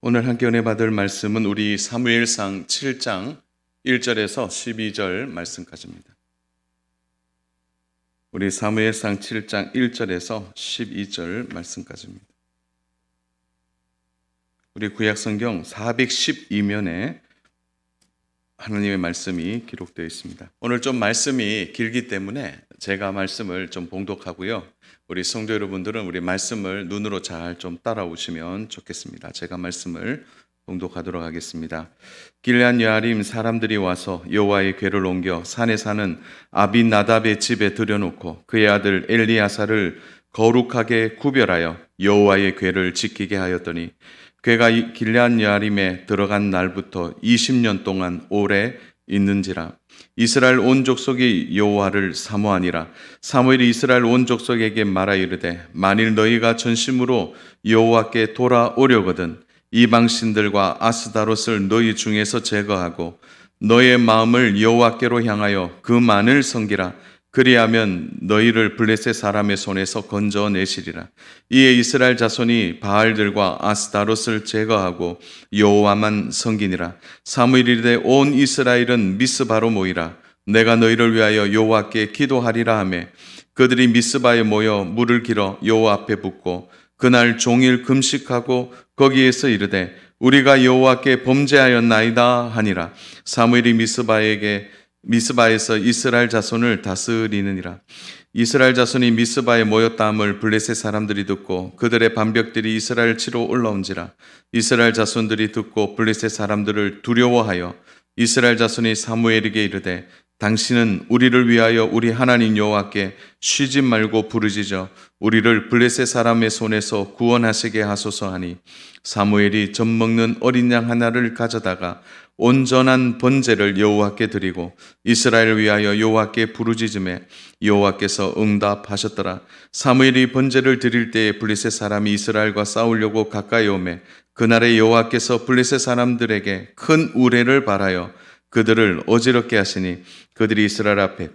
오늘 함께 은혜 받을 말씀은 우리 사무엘상 7장 1절에서 12절 말씀까지입니다. 우리 사무엘상 7장 1절에서 12절 말씀까지입니다. 우리 구약성경 412면에 하나님의 말씀이 기록되어 있습니다. 오늘 좀 말씀이 길기 때문에 제가 말씀을 좀 봉독하고요. 우리 성도 여러분들은 우리 말씀을 눈으로 잘 좀 따라오시면 좋겠습니다. 제가 말씀을 봉독하도록 하겠습니다. 길앗 여아림 사람들이 와서 여호와의 궤를 옮겨 산에 사는 아비나답의 집에 들여놓고 그의 아들 엘리야사를 거룩하게 구별하여 여호와의 궤를 지키게 하였더니 궤가 길앗 여아림에 들어간 날부터 20년 동안 오래 있는지라. 이스라엘 온 족속이 여호와를 사모하니라. 사무엘이 이스라엘 온 족속에게 말하 이르되 만일 너희가 전심으로 여호와께 돌아오려거든 이방 신들과 아스다롯을 너희 중에서 제거하고 너의 마음을 여호와께로 향하여 그만을 섬기라. 그리하면 너희를 블레셋 사람의 손에서 건져내시리라. 이에 이스라엘 자손이 바알들과 아스다롯을 제거하고 여호와만 섬기니라. 사무엘이 이르되 온 이스라엘은 미스바로 모이라. 내가 너희를 위하여 여호와께 기도하리라 하매 그들이 미스바에 모여 물을 길어 여호와 앞에 붓고 그날 종일 금식하고 거기에서 이르되 우리가 여호와께 범죄하였나이다 하니라. 사무엘이 미스바에서 이스라엘 자손을 다스리느니라. 이스라엘 자손이 미스바에 모였다함을 블레셋 사람들이 듣고 그들의 반벽들이 이스라엘 치러 올라온지라. 이스라엘 자손들이 듣고 블레셋 사람들을 두려워하여 이스라엘 자손이 사무엘에게 이르되 당신은 우리를 위하여 우리 하나님 여호와께 쉬지 말고 부르짖어 우리를 블레셋 사람의 손에서 구원하시게 하소서 하니 사무엘이 젖 먹는 어린 양 하나를 가져다가 온전한 번제를 여호와께 드리고 이스라엘을 위하여 여호와께 부르짖음에 여호와께서 응답하셨더라. 사무엘이 번제를 드릴 때에 블레셋 사람이 이스라엘과 싸우려고 가까이 오매 그날에 여호와께서 블레셋 사람들에게 큰 우레를 발하여 그들을 어지럽게 하시니 그들이 이스라엘 앞에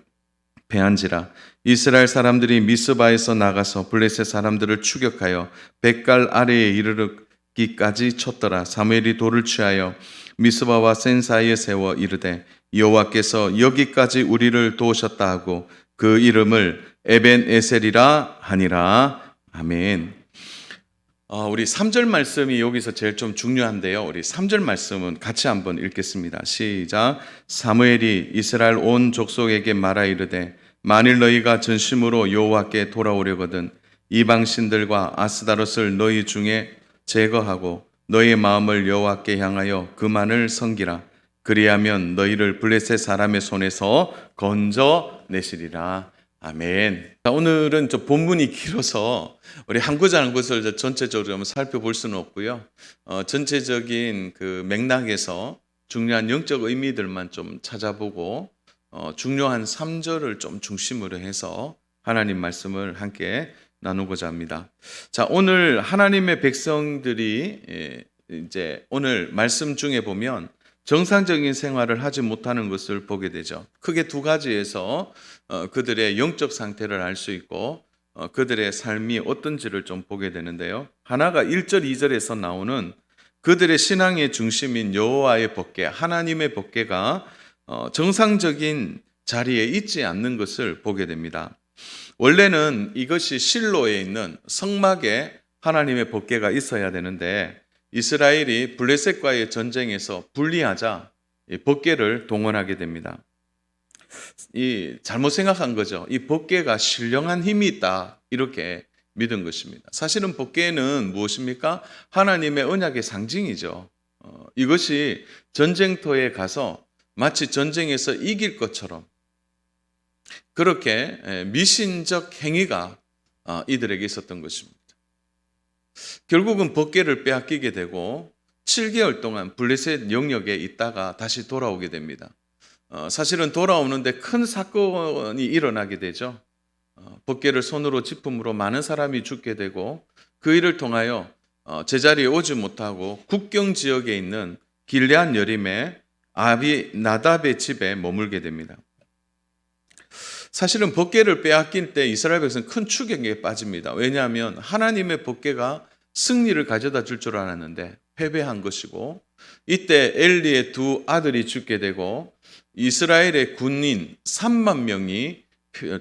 패한지라. 이스라엘 사람들이 미스바에서 나가서 블레셋 사람들을 추격하여 뱃갈 아래에 이르기까지 쳤더라. 사무엘이 돌을 취하여 미스바와 센 사이에 세워 이르되 여호와께서 여기까지 우리를 도우셨다 하고 그 이름을 에벤에셀이라 하니라. 아멘. 우리 3절 말씀이 여기서 제일 좀 중요한데요. 우리 3절 말씀은 같이 한번 읽겠습니다. 시작. 사무엘이 이스라엘 온 족속에게 말하 이르되 만일 너희가 전심으로 여호와께 돌아오려거든 이방 신들과 아스다롯을 너희 중에 제거하고 너희의 마음을 여호와께 향하여 그만을 섬기라. 그리하면 너희를 블레셋 사람의 손에서 건져내시리라. 아멘. 오늘은 좀 본문이 길어서 우리 한 구절 한 구절 전체적으로 한번 살펴볼 수는 없고요. 전체적인 그 맥락에서 중요한 영적 의미들만 좀 찾아보고 중요한 3절을 좀 중심으로 해서 하나님 말씀을 함께 나누고자 합니다. 자, 오늘 하나님의 백성들이 이제 오늘 말씀 중에 보면 정상적인 생활을 하지 못하는 것을 보게 되죠. 크게 두 가지에서 그들의 영적 상태를 알 수 있고 그들의 삶이 어떤지를 좀 보게 되는데요. 하나가 1절, 2절에서 나오는 그들의 신앙의 중심인 여호와의 법궤, 하나님의 법궤가 정상적인 자리에 있지 않는 것을 보게 됩니다. 원래는 이것이 실로에 있는 성막에 하나님의 법궤가 있어야 되는데 이스라엘이 블레셋과의 전쟁에서 불리하자 법궤를 동원하게 됩니다. 잘못 생각한 거죠. 이 법궤가 신령한 힘이 있다 이렇게 믿은 것입니다. 사실은 법궤는 무엇입니까? 하나님의 언약의 상징이죠. 이것이 전쟁터에 가서 마치 전쟁에서 이길 것처럼 그렇게 미신적 행위가 이들에게 있었던 것입니다. 결국은 법궤를 빼앗기게 되고 7개월 동안 블레셋 영역에 있다가 다시 돌아오게 됩니다. 사실은 돌아오는데 큰 사건이 일어나게 되죠. 법궤를 손으로 짚음으로 많은 사람이 죽게 되고 그 일을 통하여 제자리에 오지 못하고 국경 지역에 있는 길앗 여림의 아비나답의 집에 머물게 됩니다. 사실은 법궤를 빼앗길 때 이스라엘 백성은 큰 충격에 빠집니다. 왜냐하면 하나님의 법궤가 승리를 가져다 줄 알았는데 패배한 것이고, 이때 엘리의 두 아들이 죽게 되고 이스라엘의 군인 3만 명이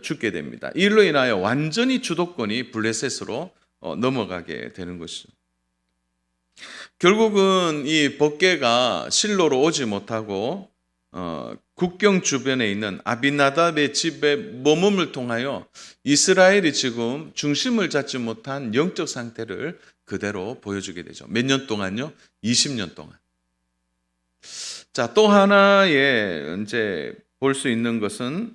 죽게 됩니다. 이로 인하여 완전히 주도권이 블레셋으로 넘어가게 되는 것이죠. 결국은 이 법궤가 실로로 오지 못하고 국경 주변에 있는 아비나답의 집에 머금을 통하여 이스라엘이 지금 중심을 잡지 못한 영적 상태를 그대로 보여주게 되죠. 몇 년 동안요? 20년 동안. 자, 또 하나의 이제 볼 수 있는 것은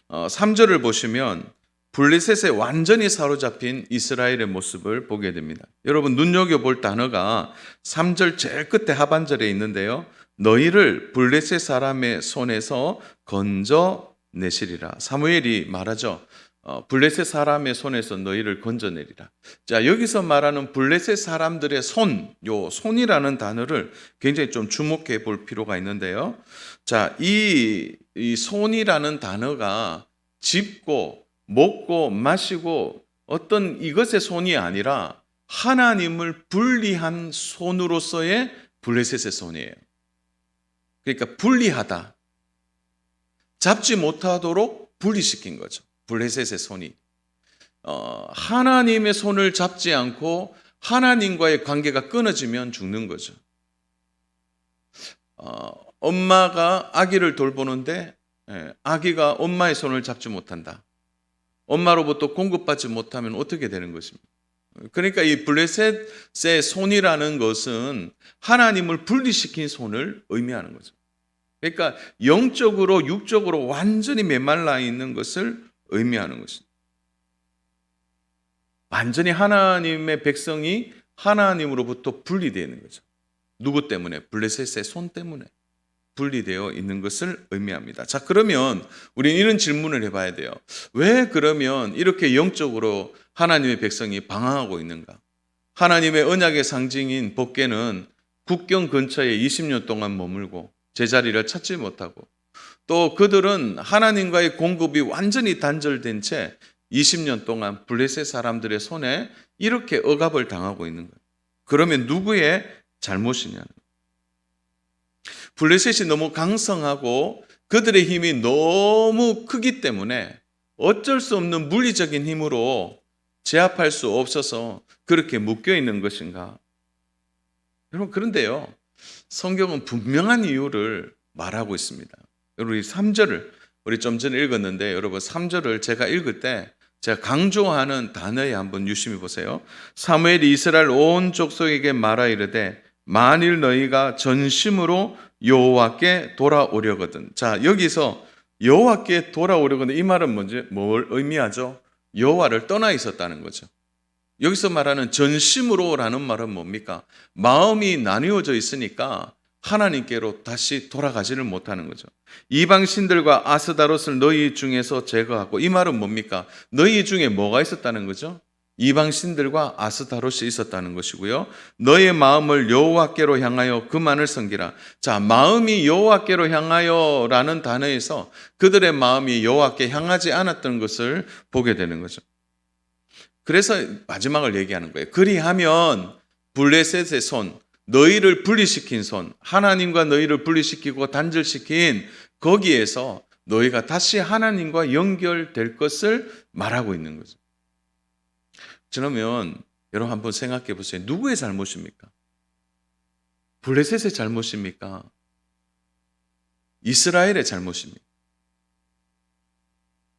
3절을 보시면 블레셋에 완전히 사로잡힌 이스라엘의 모습을 보게 됩니다. 여러분 눈여겨볼 단어가 3절 제일 끝에 하반절에 있는데요. 너희를 블레셋 사람의 손에서 건져내시리라. 사무엘이 말하죠. 블레셋 사람의 손에서 너희를 건져내리라. 자, 여기서 말하는 블레셋 사람들의 손, 요 손이라는 단어를 굉장히 좀 주목해 볼 필요가 있는데요. 자, 이 손이라는 단어가 짚고 먹고 마시고 어떤 이것의 손이 아니라 하나님을 분리한 손으로서의 블레셋의 손이에요. 그러니까 분리하다. 잡지 못하도록 분리시킨 거죠. 블레셋의 손이. 하나님의 손을 잡지 않고 하나님과의 관계가 끊어지면 죽는 거죠. 엄마가 아기를 돌보는데 아기가 엄마의 손을 잡지 못한다. 엄마로부터 공급받지 못하면 어떻게 되는 것입니까? 그러니까 이 블레셋의 손이라는 것은 하나님을 분리시킨 손을 의미하는 거죠. 그러니까 영적으로 육적으로 완전히 메말라 있는 것을 의미하는 것입니다. 완전히 하나님의 백성이 하나님으로부터 분리되어 있는 거죠. 누구 때문에? 블레셋의 손 때문에 분리되어 있는 것을 의미합니다. 자, 그러면 우리는 이런 질문을 해봐야 돼요. 왜 그러면 이렇게 영적으로 하나님의 백성이 방황하고 있는가? 하나님의 언약의 상징인 법궤는 국경 근처에 20년 동안 머물고 제자리를 찾지 못하고 또 그들은 하나님과의 공급이 완전히 단절된 채 20년 동안 블레셋 사람들의 손에 이렇게 억압을 당하고 있는 거예요. 그러면 누구의 잘못이냐? 블레셋이 너무 강성하고 그들의 힘이 너무 크기 때문에 어쩔 수 없는 물리적인 힘으로 제압할 수 없어서 그렇게 묶여 있는 것인가? 여러분, 그런데요, 성경은 분명한 이유를 말하고 있습니다. 우리 3절을 우리 좀 전에 읽었는데 여러분 3절을 제가 읽을 때 제가 강조하는 단어에 한번 유심히 보세요. 사무엘이 이스라엘 온 족속에게 말하 이르되 만일 너희가 전심으로 여호와께 돌아오려거든. 자, 여기서 여호와께 돌아오려거든, 이 말은 뭘 의미하죠? 여호와를 떠나 있었다는 거죠. 여기서 말하는 전심으로라는 말은 뭡니까? 마음이 나뉘어져 있으니까 하나님께로 다시 돌아가지를 못하는 거죠. 이방 신들과 아스다롯을 너희 중에서 제거하고, 이 말은 뭡니까? 너희 중에 뭐가 있었다는 거죠? 이방 신들과 아스다롯이 있었다는 것이고요. 너의 마음을 여호와께로 향하여 그만을 섬기라. 자, 마음이 여호와께로 향하여라는 단어에서 그들의 마음이 여호와께 향하지 않았던 것을 보게 되는 거죠. 그래서 마지막을 얘기하는 거예요. 그리하면 블레셋의 손, 너희를 분리시킨 손, 하나님과 너희를 분리시키고 단절시킨 거기에서 너희가 다시 하나님과 연결될 것을 말하고 있는 거죠. 그러면 여러분 한번 생각해 보세요. 누구의 잘못입니까? 블레셋의 잘못입니까? 이스라엘의 잘못입니까?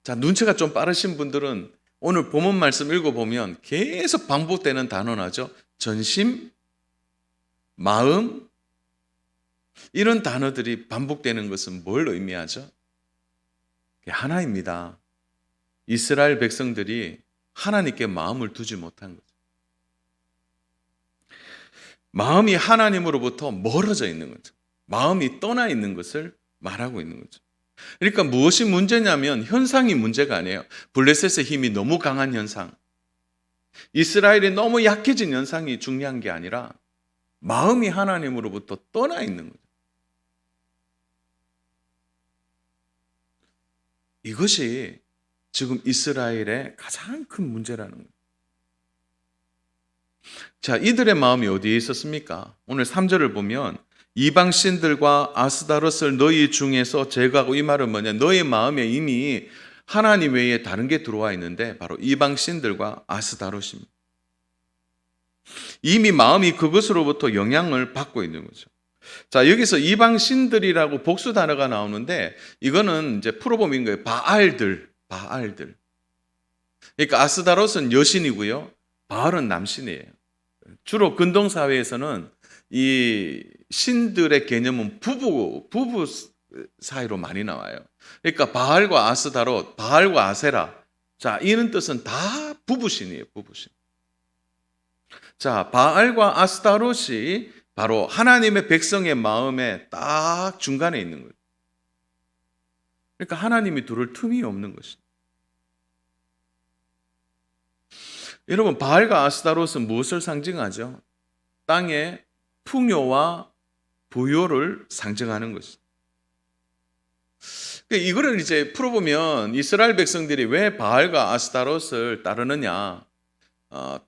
자, 눈치가 좀 빠르신 분들은 오늘 본문 말씀 읽어보면 계속 반복되는 단어나죠. 전심, 마음, 이런 단어들이 반복되는 것은 뭘 의미하죠? 하나입니다. 이스라엘 백성들이 하나님께 마음을 두지 못한 거죠. 마음이 하나님으로부터 멀어져 있는 거죠. 마음이 떠나 있는 것을 말하고 있는 거죠. 그러니까 무엇이 문제냐면 현상이 문제가 아니에요. 블레셋의 힘이 너무 강한 현상, 이스라엘이 너무 약해진 현상이 중요한 게 아니라 마음이 하나님으로부터 떠나 있는 거죠. 이것이 지금 이스라엘의 가장 큰 문제라는 거예요. 자, 이들의 마음이 어디에 있었습니까? 오늘 3절을 보면 이방 신들과 아스다롯을 너희 중에서 제거하고, 이 말은 뭐냐? 너희 마음에 이미 하나님 외에 다른 게 들어와 있는데 바로 이방 신들과 아스다롯입니다. 이미 마음이 그것으로부터 영향을 받고 있는 거죠. 자, 여기서 이방 신들이라고 복수 단어가 나오는데 이거는 이제 풀어보면 거예요. 바알들. 그러니까 아스다롯은 여신이고요. 바알은 남신이에요. 주로 근동 사회에서는 이 신들의 개념은 부부 사이로 많이 나와요. 그러니까 바알과 아스다롯, 바알과 아세라. 자, 이런 뜻은 다 부부신이에요, 부부신. 자, 바알과 아스타롯이 바로 하나님의 백성의 마음에 딱 중간에 있는 거예요. 그러니까 하나님이 두를 틈이 없는 것입니다. 여러분, 바알과 아스타롯은 무엇을 상징하죠? 땅의 풍요와 부요를 상징하는 것입니다. 이거를 이제 풀어보면 이스라엘 백성들이 왜 바알과 아스타롯을 따르느냐?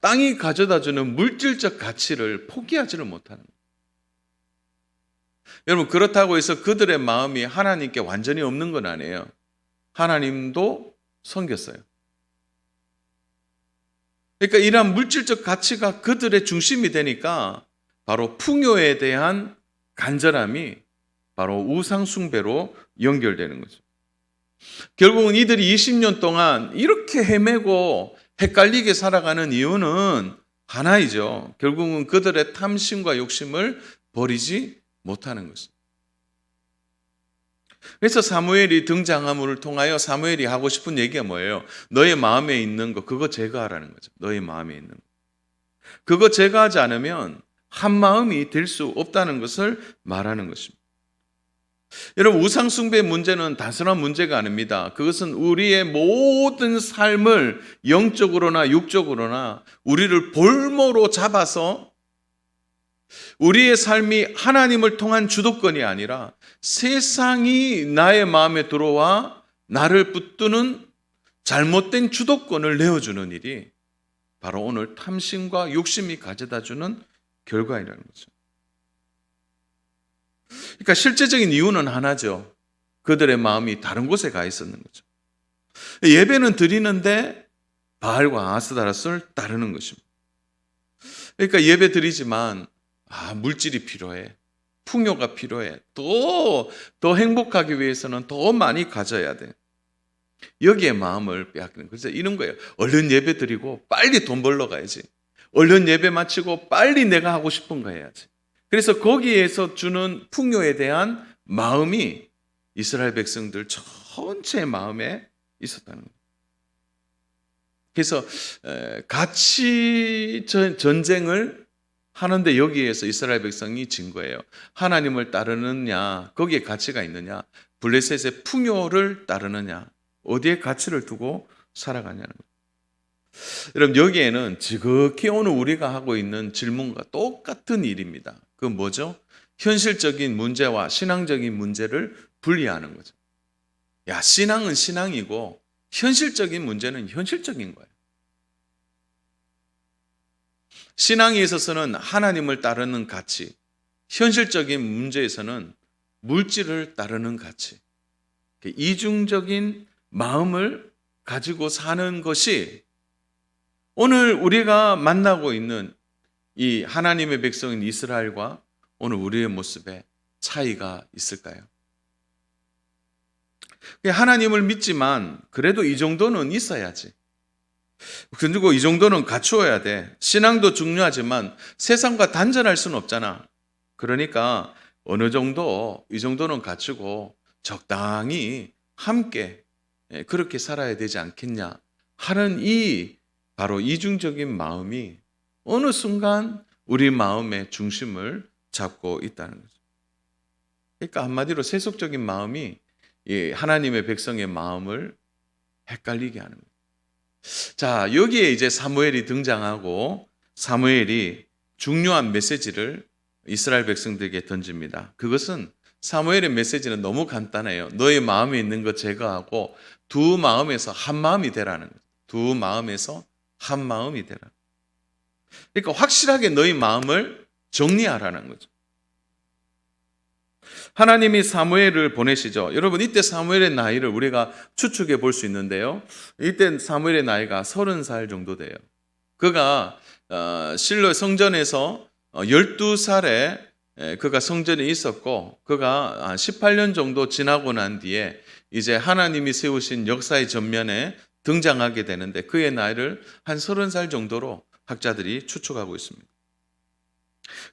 땅이 가져다주는 물질적 가치를 포기하지를 못하는 거예요. 여러분, 그렇다고 해서 그들의 마음이 하나님께 완전히 없는 건 아니에요. 하나님도 섬겼어요. 그러니까 이러한 물질적 가치가 그들의 중심이 되니까 바로 풍요에 대한 간절함이 바로 우상 숭배로 연결되는 거죠. 결국은 이들이 20년 동안 이렇게 헤매고 헷갈리게 살아가는 이유는 하나이죠. 결국은 그들의 탐심과 욕심을 버리지 못하는 것입니다. 그래서 사무엘이 등장함을 통하여 사무엘이 하고 싶은 얘기가 뭐예요? 너의 마음에 있는 거, 그거 제거하라는 거죠. 너의 마음에 있는 거. 그거 제거하지 않으면 한 마음이 될 수 없다는 것을 말하는 것입니다. 여러분, 우상숭배의 문제는 단순한 문제가 아닙니다. 그것은 우리의 모든 삶을 영적으로나 육적으로나 우리를 볼모로 잡아서 우리의 삶이 하나님을 통한 주도권이 아니라 세상이 나의 마음에 들어와 나를 붙드는 잘못된 주도권을 내어주는 일이 바로 오늘 탐심과 욕심이 가져다주는 결과이라는 거죠. 그러니까 실제적인 이유는 하나죠. 그들의 마음이 다른 곳에 가 있었는 거죠. 예배는 드리는데 바알과 아스타롯을 따르는 것입니다. 그러니까 예배 드리지만 물질이 필요해. 풍요가 필요해. 더 행복하기 위해서는 더 많이 가져야 돼. 여기에 마음을 빼앗기는. 그래서 이런 거예요. 얼른 예배 드리고 빨리 돈 벌러 가야지. 얼른 예배 마치고 빨리 내가 하고 싶은 거 해야지. 그래서 거기에서 주는 풍요에 대한 마음이 이스라엘 백성들 전체의 마음에 있었다는 거예요. 그래서 가치 전쟁을 하는데 여기에서 이스라엘 백성이 진 거예요. 하나님을 따르느냐, 거기에 가치가 있느냐, 블레셋의 풍요를 따르느냐, 어디에 가치를 두고 살아가냐는 거예요. 여러분, 여기에는 지극히 오늘 우리가 하고 있는 질문과 똑같은 일입니다. 그건 뭐죠? 현실적인 문제와 신앙적인 문제를 분리하는 거죠. 야, 신앙은 신앙이고 현실적인 문제는 현실적인 거예요. 신앙에 있어서는 하나님을 따르는 가치, 현실적인 문제에서는 물질을 따르는 가치, 이중적인 마음을 가지고 사는 것이 오늘 우리가 만나고 있는 이 하나님의 백성인 이스라엘과 오늘 우리의 모습에 차이가 있을까요? 하나님을 믿지만 그래도 이 정도는 있어야지. 그리고 이 정도는 갖추어야 돼. 신앙도 중요하지만 세상과 단절할 수는 없잖아. 그러니까 어느 정도 이 정도는 갖추고 적당히 함께 그렇게 살아야 되지 않겠냐 하는 이 바로 이중적인 마음이 어느 순간 우리 마음의 중심을 잡고 있다는 거죠. 그러니까 한마디로 세속적인 마음이 하나님의 백성의 마음을 헷갈리게 하는 거예요. 자, 여기에 이제 사무엘이 등장하고 사무엘이 중요한 메시지를 이스라엘 백성들에게 던집니다. 그것은 사무엘의 메시지는 너무 간단해요. 너의 마음에 있는 것 제거하고 두 마음에서 한 마음이 되라는 거예요. 두 마음에서 한 마음이 되라. 그러니까 확실하게 너희 마음을 정리하라는 거죠. 하나님이 사무엘을 보내시죠. 여러분, 이때 사무엘의 나이를 우리가 추측해 볼 수 있는데요. 이때 사무엘의 나이가 30살 정도 돼요. 그가 실로 성전에서 12살에 그가 성전에 있었고, 그가 18년 정도 지나고 난 뒤에 이제 하나님이 세우신 역사의 전면에 등장하게 되는데, 그의 나이를 한 30살 정도로 학자들이 추측하고 있습니다.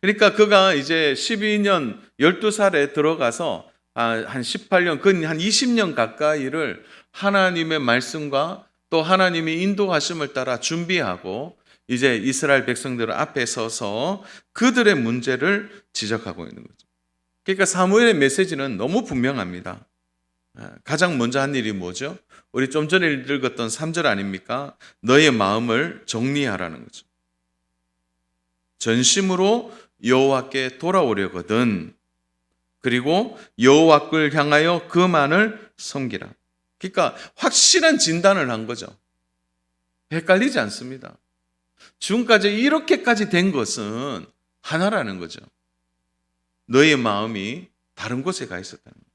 그러니까 그가 이제 12년 12살에 들어가서 한 18년, 한 20년 가까이를 하나님의 말씀과 또 하나님이 인도하심을 따라 준비하고 이제 이스라엘 백성들 앞에 서서 그들의 문제를 지적하고 있는 거죠. 그러니까 사무엘의 메시지는 너무 분명합니다. 가장 먼저 한 일이 뭐죠? 우리 좀 전에 읽었던 3절 아닙니까? 너의 마음을 정리하라는 거죠. 전심으로 여호와께 돌아오려거든. 그리고 여호와를 향하여 그만을 섬기라. 그러니까 확실한 진단을 한 거죠. 헷갈리지 않습니다. 지금까지 이렇게까지 된 것은 하나라는 거죠. 너의 마음이 다른 곳에 가 있었다는 거예요.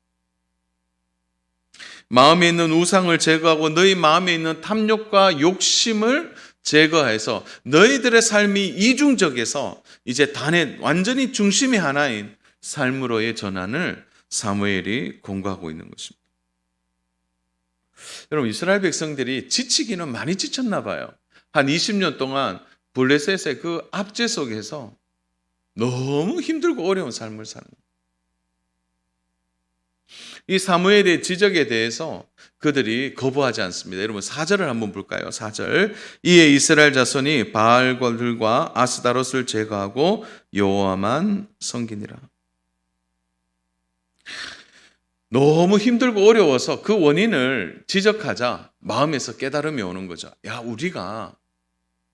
마음에 있는 우상을 제거하고 너희 마음에 있는 탐욕과 욕심을 제거해서 너희들의 삶이 이중적에서 이제 완전히 중심이 하나인 삶으로의 전환을 사무엘이 공고하고 있는 것입니다. 여러분, 이스라엘 백성들이 지치기는 많이 지쳤나 봐요. 한 20년 동안 블레셋의 그 압제 속에서 너무 힘들고 어려운 삶을 사는 거예요. 이 사무엘의 지적에 대해서 그들이 거부하지 않습니다. 여러분 4절을 한번 볼까요? 4절. 이에 이스라엘 자손이 바알들과 아스다롯을 제거하고 여호와만 섬기니라. 너무 힘들고 어려워서 그 원인을 지적하자 마음에서 깨달음이 오는 거죠. 야, 우리가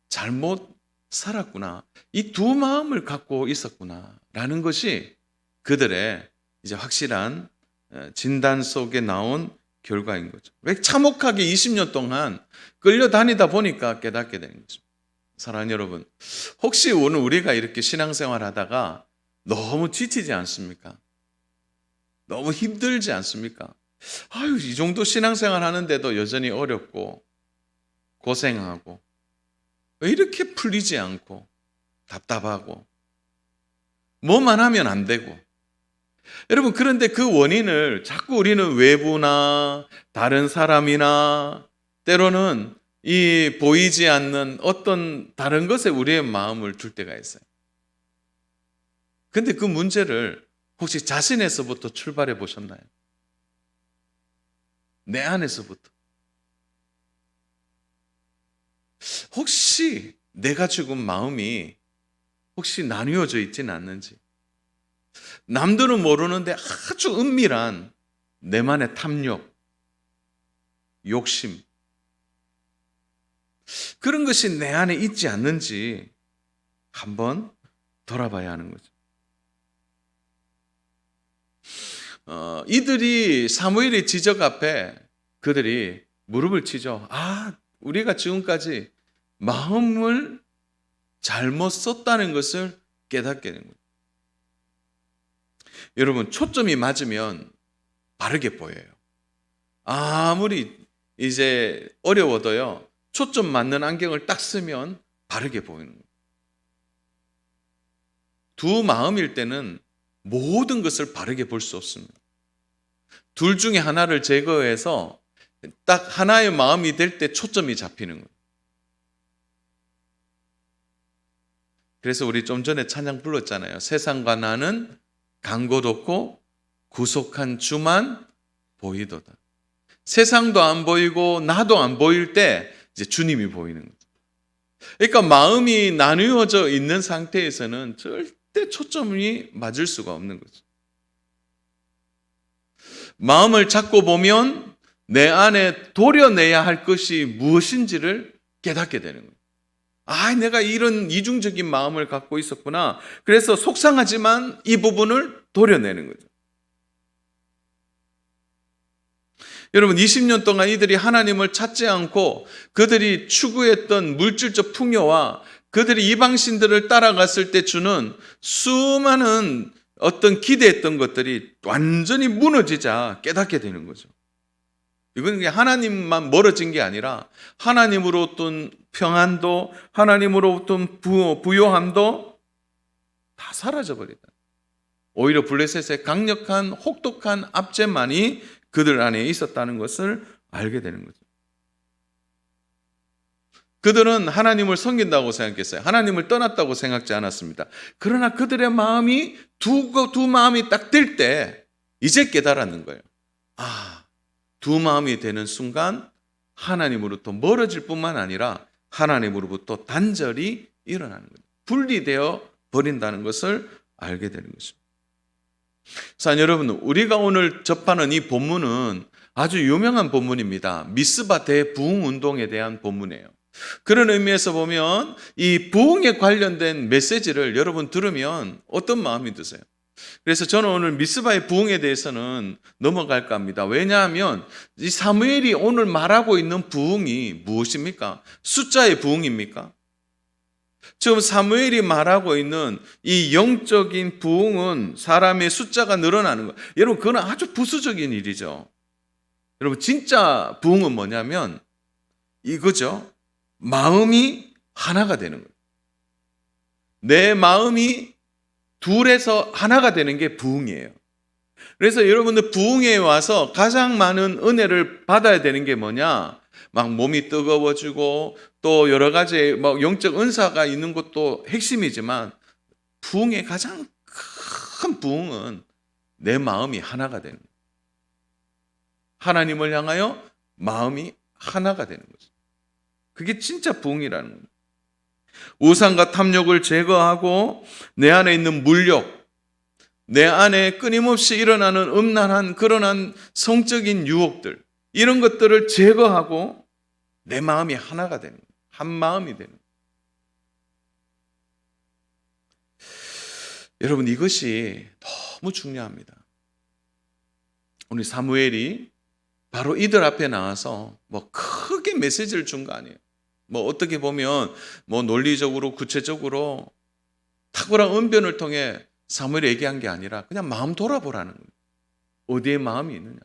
잘못 살았구나. 이 두 마음을 갖고 있었구나. 라는 것이 그들의 이제 확실한 진단 속에 나온 결과인 거죠. 왜 참혹하게 20년 동안 끌려다니다 보니까 깨닫게 되는 거죠. 사랑하는 여러분, 혹시 오늘 우리가 이렇게 신앙생활 하다가 너무 지치지 않습니까? 너무 힘들지 않습니까? 아유, 이 정도 신앙생활 하는데도 여전히 어렵고 고생하고 왜 이렇게 풀리지 않고 답답하고 뭐만 하면 안 되고. 여러분, 그런데 그 원인을 자꾸 우리는 외부나 다른 사람이나 때로는 이 보이지 않는 어떤 다른 것에 우리의 마음을 둘 때가 있어요. 근데 그 문제를 혹시 자신에서부터 출발해 보셨나요? 내 안에서부터. 혹시 내가 지금 마음이 혹시 나뉘어져 있지는 않는지, 남들은 모르는데 아주 은밀한 내만의 탐욕, 욕심, 그런 것이 내 안에 있지 않는지 한번 돌아봐야 하는 거죠. 이들이 사무엘의 지적 앞에 그들이 무릎을 치죠. 우리가 지금까지 마음을 잘못 썼다는 것을 깨닫게 되는 거예요. 여러분, 초점이 맞으면 바르게 보여요. 아무리 이제 어려워도요, 초점 맞는 안경을 딱 쓰면 바르게 보이는 거예요. 두 마음일 때는 모든 것을 바르게 볼 수 없습니다. 둘 중에 하나를 제거해서 딱 하나의 마음이 될 때 초점이 잡히는 거예요. 그래서 우리 좀 전에 찬양 불렀잖아요. 세상과 나는 간 곳 없고 구속한 주만 보이도다. 세상도 안 보이고 나도 안 보일 때 이제 주님이 보이는 거죠. 그러니까 마음이 나누어져 있는 상태에서는 절대 초점이 맞을 수가 없는 거죠. 마음을 잡고 보면 내 안에 도려내야 할 것이 무엇인지를 깨닫게 되는 거예요. 내가 이런 이중적인 마음을 갖고 있었구나. 그래서 속상하지만 이 부분을 도려내는 거죠. 여러분, 20년 동안 이들이 하나님을 찾지 않고 그들이 추구했던 물질적 풍요와 그들이 이방신들을 따라갔을 때 주는 수많은 어떤 기대했던 것들이 완전히 무너지자 깨닫게 되는 거죠. 이건 그냥 하나님만 멀어진 게 아니라 하나님으로부터 평안도, 하나님으로부터 부요함도 다 사라져버린다. 오히려 블레셋의 강력한 혹독한 압제만이 그들 안에 있었다는 것을 알게 되는 거죠. 그들은 하나님을 섬긴다고 생각했어요. 하나님을 떠났다고 생각지 않았습니다. 그러나 그들의 마음이 두 마음이 딱 될 때 이제 깨달았는 거예요. 두 마음이 되는 순간 하나님으로부터 멀어질 뿐만 아니라 하나님으로부터 단절이 일어나는 거예요. 분리되어 버린다는 것을 알게 되는 거죠. 자, 여러분, 우리가 오늘 접하는 이 본문은 아주 유명한 본문입니다. 미스바 대부흥 운동에 대한 본문이에요. 그런 의미에서 보면 이 부흥에 관련된 메시지를 여러분 들으면 어떤 마음이 드세요? 그래서 저는 오늘 미스바의 부흥에 대해서는 넘어갈까 합니다. 왜냐하면 이 사무엘이 오늘 말하고 있는 부흥이 무엇입니까? 숫자의 부흥입니까? 지금 사무엘이 말하고 있는 이 영적인 부흥은 사람의 숫자가 늘어나는 것. 여러분, 그건 아주 부수적인 일이죠. 여러분, 진짜 부흥은 뭐냐면 이거죠. 마음이 하나가 되는 거예요. 내 마음이 둘에서 하나가 되는 게 부흥이에요. 그래서 여러분들 부흥에 와서 가장 많은 은혜를 받아야 되는 게 뭐냐? 막 몸이 뜨거워지고 또 여러 가지 뭐 영적 은사가 있는 것도 핵심이지만 부흥의 가장 큰 부흥은 내 마음이 하나가 되는 거예요. 하나님을 향하여 마음이 하나가 되는 거죠. 그게 진짜 부흥이라는 거예요. 우상과 탐욕을 제거하고 내 안에 있는 물욕, 내 안에 끊임없이 일어나는 음란한 그러한 성적인 유혹들, 이런 것들을 제거하고 내 마음이 하나가 되는 거예요. 한 마음이 되는 거예요. 여러분, 이것이 너무 중요합니다. 오늘 사무엘이 바로 이들 앞에 나와서 뭐 크게 메시지를 준 거 아니에요. 뭐 어떻게 보면 뭐 논리적으로 구체적으로 탁월한 언변을 통해 사무엘이 얘기한 게 아니라 그냥 마음 돌아보라는 거예요. 어디에 마음이 있느냐.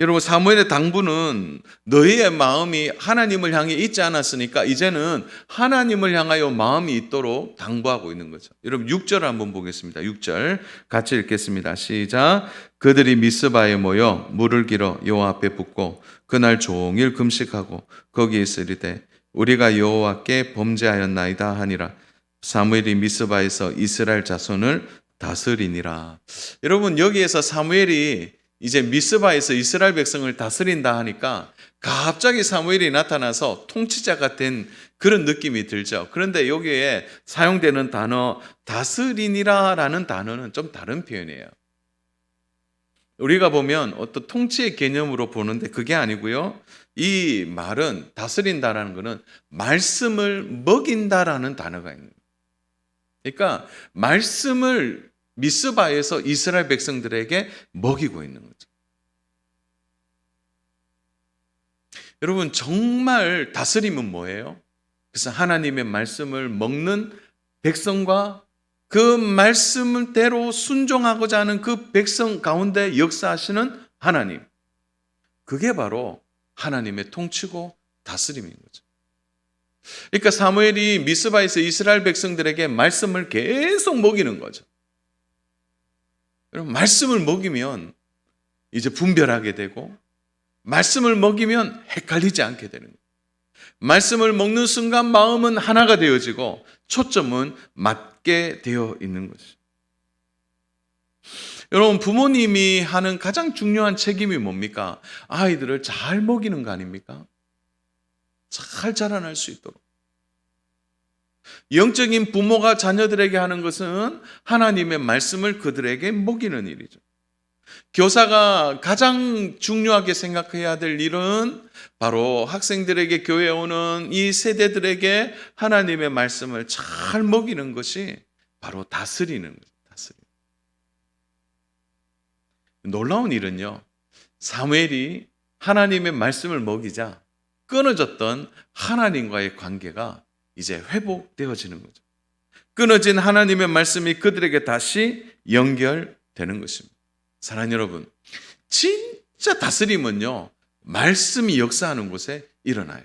여러분, 사무엘의 당부는 너희의 마음이 하나님을 향해 있지 않았으니까 이제는 하나님을 향하여 마음이 있도록 당부하고 있는 거죠. 여러분, 6절 한번 보겠습니다. 6절 같이 읽겠습니다. 시작. 그들이 미스바에 모여 물을 길어 여호와 앞에 붓고 그날 종일 금식하고 거기에 있으리되 우리가 여호와께 범죄하였나이다 하니라. 사무엘이 미스바에서 이스라엘 자손을 다스리니라. 여러분, 여기에서 사무엘이 이제 미스바에서 이스라엘 백성을 다스린다 하니까 갑자기 사무엘이 나타나서 통치자가 된 그런 느낌이 들죠. 그런데 여기에 사용되는 단어 다스리니라라는 단어는 좀 다른 표현이에요. 우리가 보면 어떤 통치의 개념으로 보는데 그게 아니고요. 이 말은 다스린다라는 것은 말씀을 먹인다라는 단어가 있는 거예요. 그러니까 말씀을 미스바에서 이스라엘 백성들에게 먹이고 있는 거죠. 여러분, 정말 다스림은 뭐예요? 그래서 하나님의 말씀을 먹는 백성과 그 말씀대로 순종하고자 하는 그 백성 가운데 역사하시는 하나님. 그게 바로 하나님의 통치고 다스림인 거죠. 그러니까 사무엘이 미스바에서 이스라엘 백성들에게 말씀을 계속 먹이는 거죠. 여러분, 말씀을 먹이면 이제 분별하게 되고 말씀을 먹이면 헷갈리지 않게 되는 거예요. 말씀을 먹는 순간 마음은 하나가 되어지고 초점은 맞게 되어 있는 거죠. 여러분, 부모님이 하는 가장 중요한 책임이 뭡니까? 아이들을 잘 먹이는 거 아닙니까? 잘 자라날 수 있도록. 영적인 부모가 자녀들에게 하는 것은 하나님의 말씀을 그들에게 먹이는 일이죠. 교사가 가장 중요하게 생각해야 될 일은 바로 학생들에게 교회에 오는 이 세대들에게 하나님의 말씀을 잘 먹이는 것이 바로 다스리는 거죠. 다스리는. 놀라운 일은요, 사무엘이 하나님의 말씀을 먹이자 끊어졌던 하나님과의 관계가 이제 회복되어지는 거죠. 끊어진 하나님의 말씀이 그들에게 다시 연결되는 것입니다. 사랑하는 여러분, 진짜 다스림은요, 말씀이 역사하는 곳에 일어나요.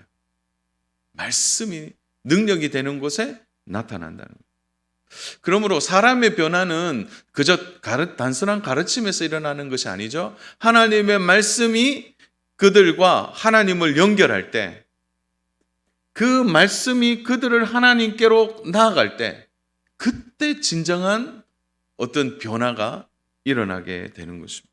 말씀이 능력이 되는 곳에 나타난다는 거예요. 그러므로 사람의 변화는 그저 단순한 가르침에서 일어나는 것이 아니죠. 하나님의 말씀이 그들과 하나님을 연결할 때, 그 말씀이 그들을 하나님께로 나아갈 때, 그때 진정한 어떤 변화가 일어나게 되는 것입니다.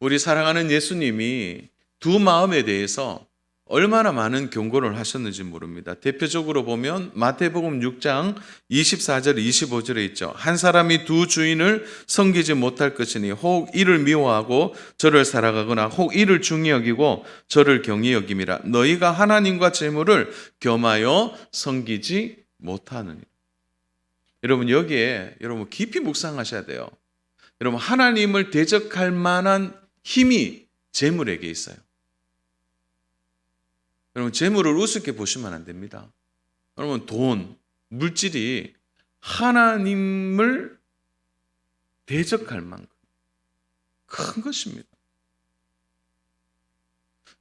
우리 사랑하는 예수님이 두 마음에 대해서 얼마나 많은 경고를 하셨는지 모릅니다. 대표적으로 보면 마태복음 6장 24절 25절에 있죠. 한 사람이 두 주인을 섬기지 못할 것이니 혹 이를 미워하고 저를 사랑하거나 혹 이를 중히 여기고 저를 경히 여김이라. 너희가 하나님과 재물을 겸하여 섬기지 못하느니. 여러분, 여기에 여러분 깊이 묵상하셔야 돼요. 여러분, 하나님을 대적할 만한 힘이 재물에게 있어요. 여러분, 재물을 우습게 보시면 안 됩니다. 여러분, 돈, 물질이 하나님을 대적할 만큼 큰 것입니다.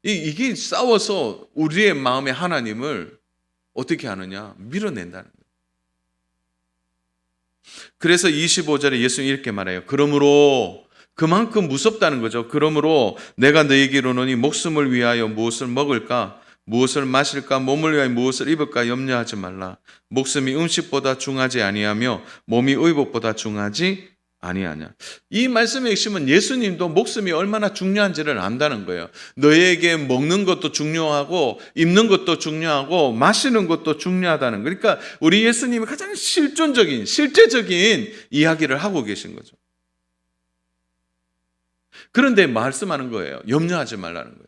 이게 싸워서 우리의 마음의 하나님을 어떻게 하느냐? 밀어낸다는 거예요. 그래서 25절에 예수님이 이렇게 말해요. 그러므로, 그만큼 무섭다는 거죠. 그러므로 내가 너희에게 이르노니 목숨을 위하여 무엇을 먹을까? 무엇을 마실까? 몸을 위하여 무엇을 입을까? 염려하지 말라. 목숨이 음식보다 중하지 아니하며 몸이 의복보다 중하지 아니하냐. 이 말씀의 핵심은 예수님도 목숨이 얼마나 중요한지를 안다는 거예요. 너희에게 먹는 것도 중요하고 입는 것도 중요하고 마시는 것도 중요하다는 거예요. 그러니까 우리 예수님이 가장 실존적인, 실제적인 이야기를 하고 계신 거죠. 그런데 말씀하는 거예요. 염려하지 말라는 거예요.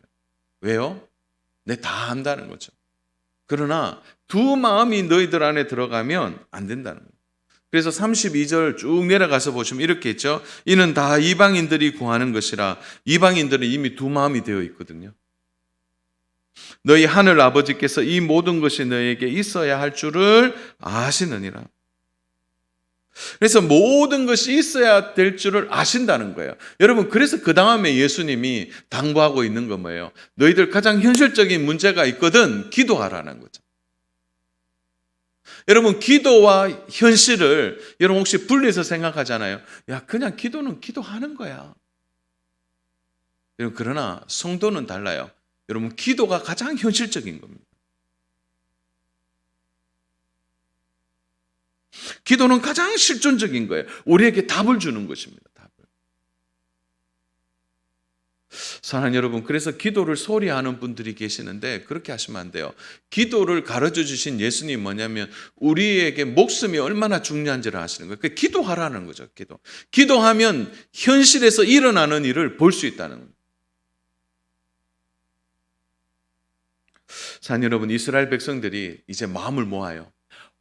왜요? 내 다 안다는 거죠. 그러나 두 마음이 너희들 안에 들어가면 안 된다는 거예요. 그래서 32절 쭉 내려가서 보시면 이렇게 있죠. 이는 다 이방인들이 구하는 것이라. 이방인들은 이미 두 마음이 되어 있거든요. 너희 하늘 아버지께서 이 모든 것이 너희에게 있어야 할 줄을 아시느니라. 그래서 모든 것이 있어야 될 줄을 아신다는 거예요. 여러분, 그래서 그 다음에 예수님이 당부하고 있는 건 뭐예요? 너희들 가장 현실적인 문제가 있거든, 기도하라는 거죠. 여러분, 기도와 현실을 여러분 혹시 분리해서 생각하잖아요. 야, 그냥 기도는 기도하는 거야. 여러분, 그러나 성도는 달라요. 여러분, 기도가 가장 현실적인 겁니다. 기도는 가장 실존적인 거예요. 우리에게 답을 주는 것입니다. 답을. 사랑하는 여러분, 그래서 기도를 소홀히 하는 분들이 계시는데 그렇게 하시면 안 돼요. 기도를 가르쳐 주신 예수님이 뭐냐면 우리에게 목숨이 얼마나 중요한지를 아시는 거예요. 그러니까 기도하라는 거죠. 기도하면 현실에서 일어나는 일을 볼 수 있다는 거예요. 사랑하는 여러분, 이스라엘 백성들이 이제 마음을 모아요.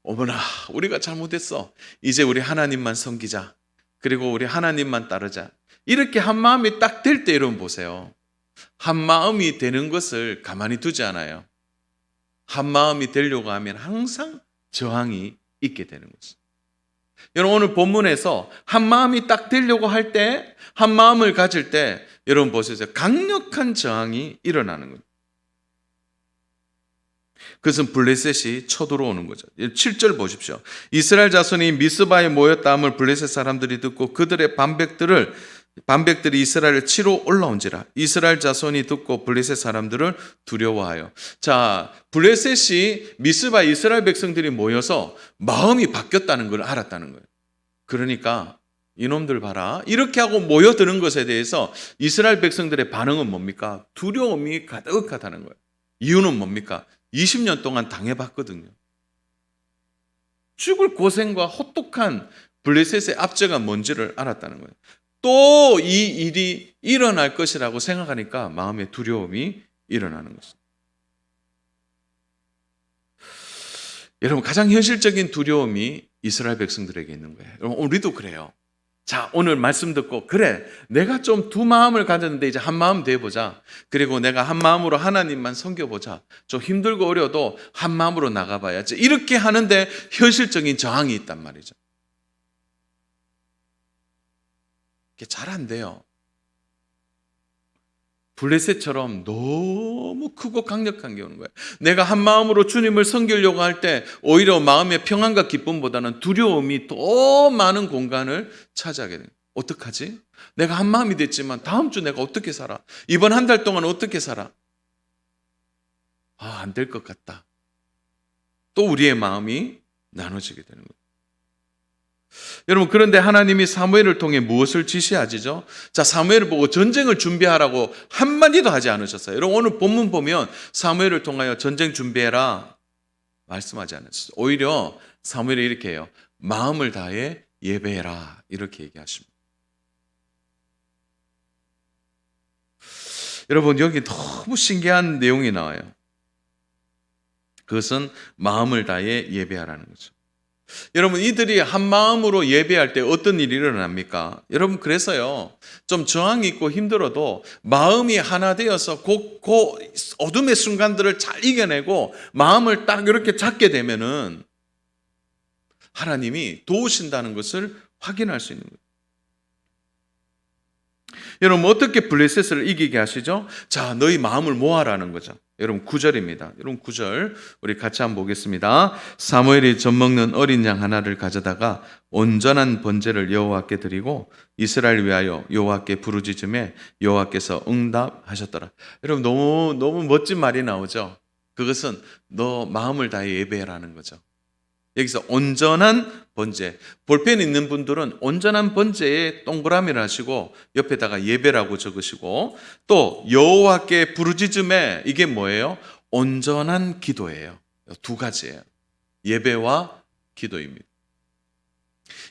어머나, 우리가 잘못했어. 이제 우리 하나님만 섬기자. 그리고 우리 하나님만 따르자. 이렇게 한 마음이 딱 될 때 여러분 보세요. 한 마음이 되는 것을 가만히 두지 않아요. 한 마음이 되려고 하면 항상 저항이 있게 되는 거죠. 여러분, 오늘 본문에서 한 마음이 딱 되려고 할 때, 한 마음을 가질 때 여러분 보세요. 강력한 저항이 일어나는 거예요. 그것은 블레셋이 쳐들어오는 거죠. 7절 보십시오. 이스라엘 자손이 미스바에 모였다함을 블레셋 사람들이 듣고 그들의 반백들이 이스라엘을 치러 올라온지라. 이스라엘 자손이 듣고 블레셋 사람들을 두려워하여. 자, 블레셋이 미스바 이스라엘 백성들이 모여서 마음이 바뀌었다는 걸 알았다는 거예요. 그러니까 이놈들 봐라. 이렇게 하고 모여드는 것에 대해서 이스라엘 백성들의 반응은 뭡니까? 두려움이 가득하다는 거예요. 이유는 뭡니까? 20년 동안 당해봤거든요. 죽을 고생과 혹독한 블레셋의 압제가 뭔지를 알았다는 거예요. 또 이 일이 일어날 것이라고 생각하니까 마음의 두려움이 일어나는 것입니다. 여러분, 가장 현실적인 두려움이 이스라엘 백성들에게 있는 거예요. 여러분, 우리도 그래요. 자, 오늘 말씀 듣고 그래, 내가 좀 두 마음을 가졌는데 이제 한 마음 돼보자. 그리고 내가 한 마음으로 하나님만 섬겨보자. 좀 힘들고 어려도 한 마음으로 나가봐야지. 이렇게 하는데 현실적인 저항이 있단 말이죠. 이게 잘 안 돼요. 블레셋처럼 너무 크고 강력한 게 오는 거예요. 내가 한 마음으로 주님을 섬기려고 할 때 오히려 마음의 평안과 기쁨보다는 두려움이 더 많은 공간을 차지하게 돼요. 어떡하지? 내가 한 마음이 됐지만 다음 주 내가 어떻게 살아? 이번 한 달 동안 어떻게 살아? 안 될 것 같다. 또 우리의 마음이 나눠지게 되는 거예요. 여러분, 그런데 하나님이 사무엘을 통해 무엇을 지시하시죠? 자, 사무엘을 보고 전쟁을 준비하라고 한마디도 하지 않으셨어요. 여러분, 오늘 본문 보면 사무엘을 통하여 전쟁 준비해라 말씀하지 않았어요. 오히려 사무엘이 이렇게 해요. 마음을 다해 예배해라 이렇게 얘기하십니다. 여러분, 여기 너무 신기한 내용이 나와요. 그것은 마음을 다해 예배하라는 거죠. 여러분, 이들이 한 마음으로 예배할 때 어떤 일이 일어납니까? 여러분, 그래서요, 좀 저항이 있고 힘들어도 마음이 하나 되어서 그 어둠의 순간들을 잘 이겨내고 마음을 딱 이렇게 잡게 되면은 하나님이 도우신다는 것을 확인할 수 있는 거예요. 여러분, 어떻게 블레셋을 이기게 하시죠? 자, 너희 마음을 모아라는 거죠. 여러분, 9절입니다. 여러분, 9절 우리 같이 한번 보겠습니다. 사무엘이 젖먹는 어린 양 하나를 가져다가 온전한 번제를 여호와께 드리고 이스라엘 위하여 여호와께 부르짖음에 여호와께서 응답하셨더라. 여러분, 너무 멋진 말이 나오죠. 그것은 너 마음을 다해 예배라는 거죠. 여기서 온전한 번제, 볼펜 있는 분들은 온전한 번제에 동그라미를 하시고 옆에다가 예배라고 적으시고, 또 여호와께 부르짖음에 이게 뭐예요? 온전한 기도예요. 두 가지예요. 예배와 기도입니다.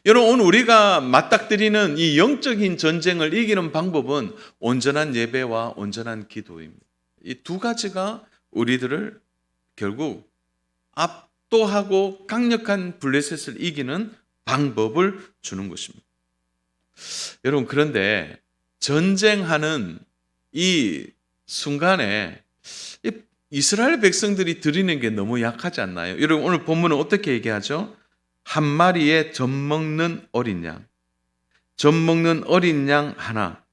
여러분, 오늘 우리가 맞닥뜨리는 이 영적인 전쟁을 이기는 방법은 온전한 예배와 온전한 기도입니다. 이 두 가지가 우리들을 결국 압도하고 강력한 블레셋을 이기는 방법을 주는 것입니다. 여러분, 그런데 전쟁하는 이 순간에 이스라엘 백성들이 드리는 게 너무 약하지 않나요? 여러분, 오늘 본문은 어떻게 얘기하죠? 한 마리의 젖먹는 어린 양, 젖먹는 어린 양 하나.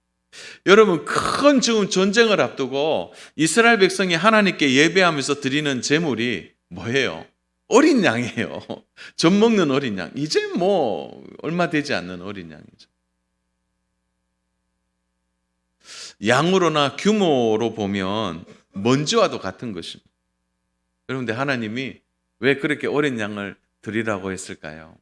여러분, 큰 지금 전쟁을 앞두고 이스라엘 백성이 하나님께 예배하면서 드리는 제물이 뭐예요? 어린 양이에요. 젖먹는 어린 양. 이제 뭐 얼마 되지 않는 어린 양이죠. 양으로나 규모로 보면 먼지와도 같은 것입니다. 여러분들, 하나님이 왜 그렇게 어린 양을 드리라고 했을까요?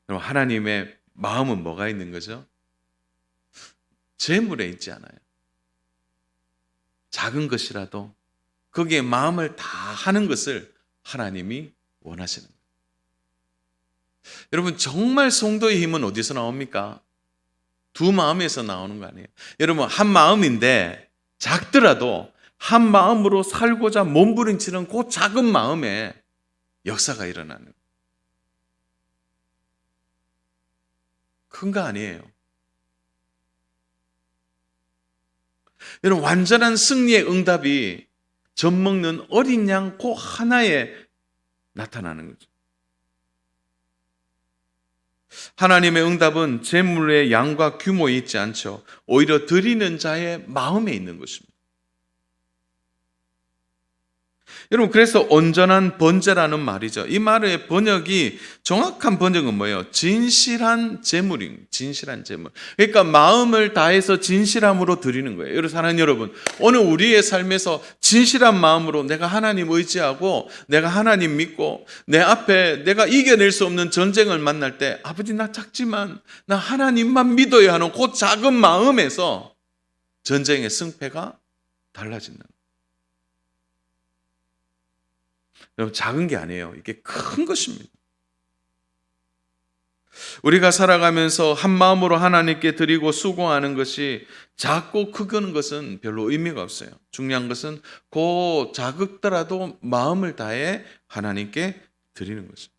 그럼 하나님의 마음은 뭐가 있는 거죠? 재물에 있지 않아요. 작은 것이라도 거기에 마음을 다 하는 것을 하나님이 원하시는 거예요. 여러분, 정말 성도의 힘은 어디서 나옵니까? 두 마음에서 나오는 거 아니에요? 여러분, 한 마음인데 작더라도 한 마음으로 살고자 몸부림치는 그 작은 마음에 역사가 일어나는 거예요. 큰 거 아니에요. 여러분, 완전한 승리의 응답이 젖먹는 어린 양 그 하나에 나타나는 거죠. 하나님의 응답은 재물의 양과 규모에 있지 않죠. 오히려 드리는 자의 마음에 있는 것입니다. 여러분, 그래서 온전한 번제라는 말이죠. 이 말의 번역이, 정확한 번역은 뭐예요? 진실한 제물인, 진실한 제물. 그러니까 마음을 다해서 진실함으로 드리는 거예요. 여러분, 사랑하는 여러분, 오늘 우리의 삶에서 진실한 마음으로 내가 하나님 의지하고 내가 하나님 믿고 내 앞에 내가 이겨낼 수 없는 전쟁을 만날 때, 아버지, 나 작지만 나 하나님만 믿어야 하는 그 작은 마음에서 전쟁의 승패가 달라진다. 여러분, 작은 게 아니에요. 이게 큰 것입니다. 우리가 살아가면서 한 마음으로 하나님께 드리고 수고하는 것이 작고 크는 것은 별로 의미가 없어요. 중요한 것은 그 작더라도 마음을 다해 하나님께 드리는 거죠.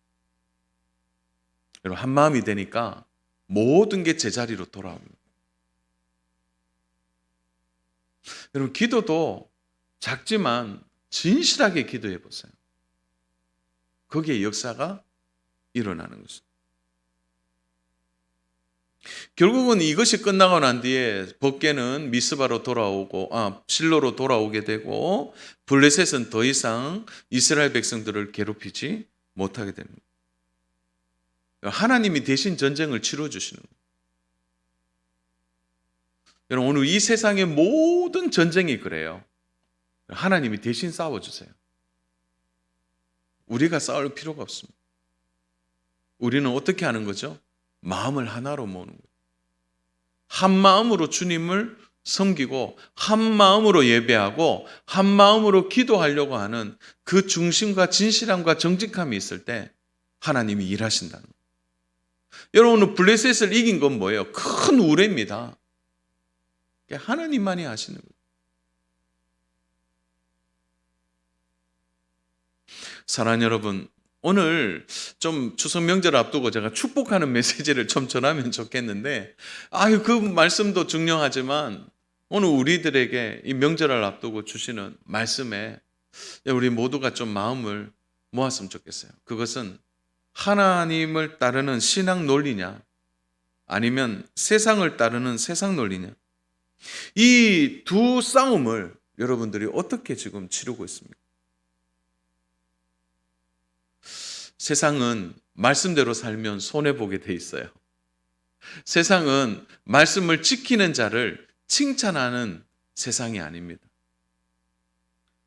여러분, 한 마음이 되니까 모든 게 제자리로 돌아옵니다. 여러분, 기도도 작지만 진실하게 기도해 보세요. 거기에 역사가 일어나는 것입니다. 결국은 이것이 끝나고 난 뒤에 법궤는 미스바로 돌아오고 실로로 돌아오게 되고 블레셋은 더 이상 이스라엘 백성들을 괴롭히지 못하게 됩니다. 하나님이 대신 전쟁을 치러 주시는 거예요. 여러분, 오늘 이 세상의 모든 전쟁이 그래요. 하나님이 대신 싸워주세요. 우리가 싸울 필요가 없습니다. 우리는 어떻게 하는 거죠? 마음을 하나로 모으는 거예요. 한 마음으로 주님을 섬기고 한 마음으로 예배하고 한 마음으로 기도하려고 하는 그 중심과 진실함과 정직함이 있을 때 하나님이 일하신다는 거예요. 여러분, 블레셋을 이긴 건 뭐예요? 큰 우레입니다. 하나님만이 하시는 거예요. 사랑하는 여러분, 오늘 좀 추석 명절 앞두고 제가 축복하는 메시지를 좀 전하면 좋겠는데, 그 말씀도 중요하지만 오늘 우리들에게 이 명절을 앞두고 주시는 말씀에 우리 모두가 좀 마음을 모았으면 좋겠어요. 그것은 하나님을 따르는 신앙 논리냐, 아니면 세상을 따르는 세상 논리냐, 이 두 싸움을 여러분들이 어떻게 지금 치르고 있습니까? 세상은 말씀대로 살면 손해보게 돼 있어요. 세상은 말씀을 지키는 자를 칭찬하는 세상이 아닙니다.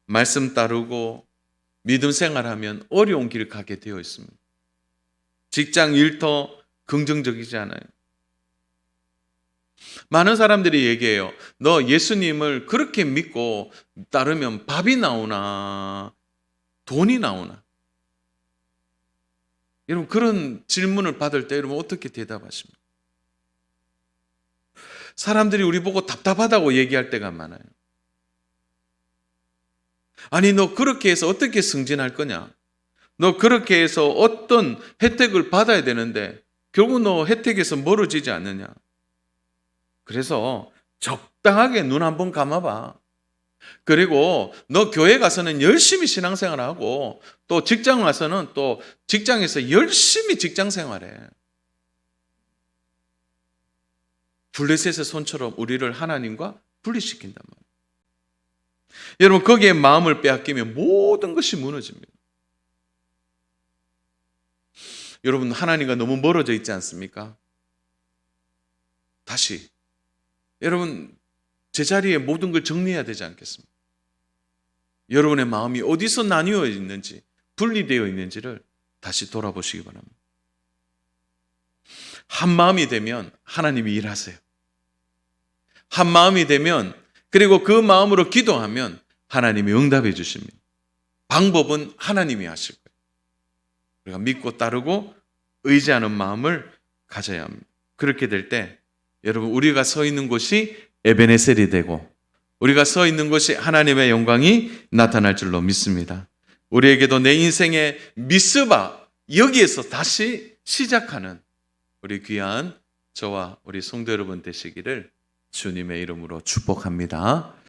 말씀 따르고 믿음 생활하면 어려운 길을 가게 되어 있습니다. 직장 일터 긍정적이지 않아요. 많은 사람들이 얘기해요. 너 예수님을 그렇게 믿고 따르면 밥이 나오나 돈이 나오나? 여러분, 그런 질문을 받을 때 여러분 어떻게 대답하십니까? 사람들이 우리 보고 답답하다고 얘기할 때가 많아요. 아니, 너 그렇게 해서 어떻게 승진할 거냐? 너 그렇게 해서 어떤 혜택을 받아야 되는데 결국 너 혜택에서 멀어지지 않느냐? 그래서 적당하게 눈 한번 감아봐. 그리고 너 교회 가서는 열심히 신앙생활하고 또 직장 와서는 또 직장에서 열심히 직장생활해. 블레셋의 손처럼 우리를 하나님과 분리시킨단 말이에요. 여러분, 거기에 마음을 빼앗기면 모든 것이 무너집니다. 여러분, 하나님과 너무 멀어져 있지 않습니까? 다시 여러분, 제자리에 모든 걸 정리해야 되지 않겠습니까? 여러분의 마음이 어디서 나뉘어 있는지, 분리되어 있는지를 다시 돌아보시기 바랍니다. 한 마음이 되면 하나님이 일하세요. 한 마음이 되면, 그리고 그 마음으로 기도하면 하나님이 응답해 주십니다. 방법은 하나님이 하실 거예요. 우리가 믿고 따르고 의지하는 마음을 가져야 합니다. 그렇게 될 때 여러분, 우리가 서 있는 곳이 에베네셀이 되고 우리가 서 있는 곳이 하나님의 영광이 나타날 줄로 믿습니다. 우리에게도 내 인생의 미스바, 여기에서 다시 시작하는 우리 귀한 저와 우리 성도 여러분 되시기를 주님의 이름으로 축복합니다.